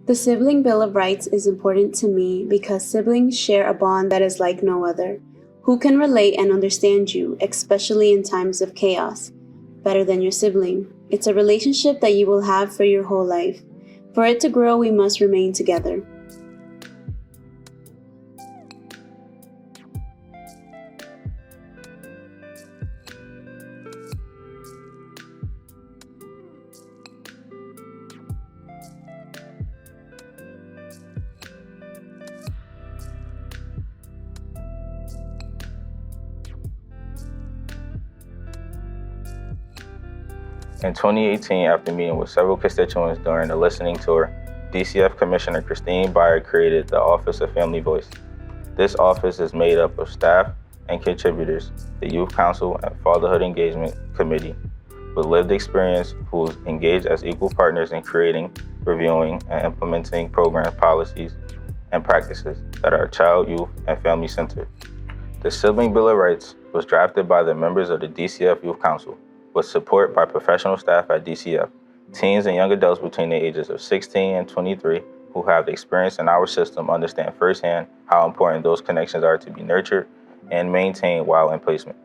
The Sibling Bill of Rights is important to me because siblings share a bond that is like no other. Who can relate and understand you, especially in times of chaos, better than your sibling? It's a relationship that you will have for your whole life. For it to grow, we must remain together. In 2018, after meeting with several constituents during a listening tour, DCF Commissioner Christine Byer created the Office of Family Voice. This office is made up of staff and contributors, the Youth Council and Fatherhood Engagement Committee, with lived experience who engage as equal partners in creating, reviewing, and implementing programs, policies, and practices that are child, youth, and family-centered. The Sibling Bill of Rights was drafted by the members of the DCF Youth Council, with support by professional staff at DCF, teens and young adults between the ages of 16 and 23 who have experience in our system understand firsthand how important those connections are to be nurtured and maintained while in placement.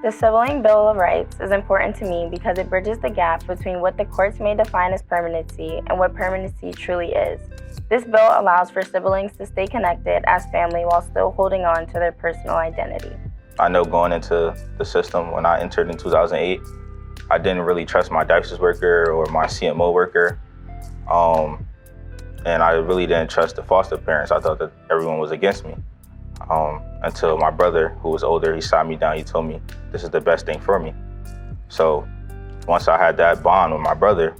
The Sibling Bill of Rights is important to me because it bridges the gap between what the courts may define as permanency and what permanency truly is. This bill allows for siblings to stay connected as family while still holding on to their personal identity. I know going into the system when I entered in 2008, I didn't really trust my dialysis worker or my CMO worker. And I really didn't trust the foster parents. I thought that everyone was against me. Until my brother, who was older, he sat me down, he told me, this is the best thing for me. So once I had that bond with my brother,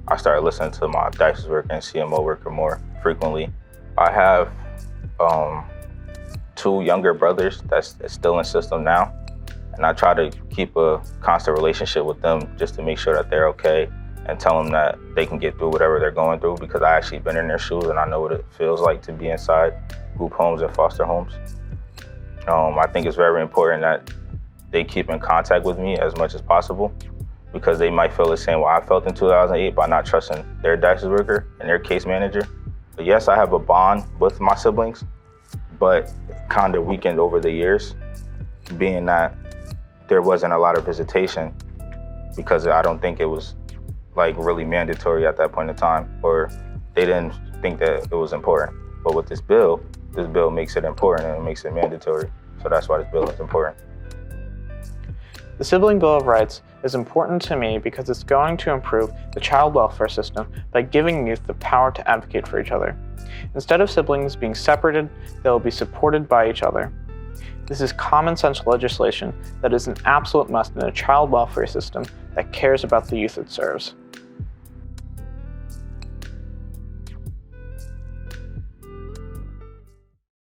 I started listening to my dialysis worker and CMO worker more frequently. I have 2 younger brothers that's still in system now. And I try to keep a constant relationship with them just to make sure that they're okay and tell them that they can get through whatever they're going through, because I actually been in their shoes and I know what it feels like to be inside group homes and foster homes. I think it's very important that they keep in contact with me as much as possible, because they might feel the same way I felt in 2008 by not trusting their dialysis worker and their case manager. But yes, I have a bond with my siblings, but kind of weakened over the years, being that there wasn't a lot of visitation, because I don't think it was like really mandatory at that point in time, or they didn't think that it was important. But with this bill makes it important and it makes it mandatory. So that's why this bill is important. The Sibling Bill of Rights is important to me because it's going to improve the child welfare system by giving youth the power to advocate for each other. Instead of siblings being separated, they will be supported by each other. This is common sense legislation that is an absolute must in a child welfare system that cares about the youth it serves.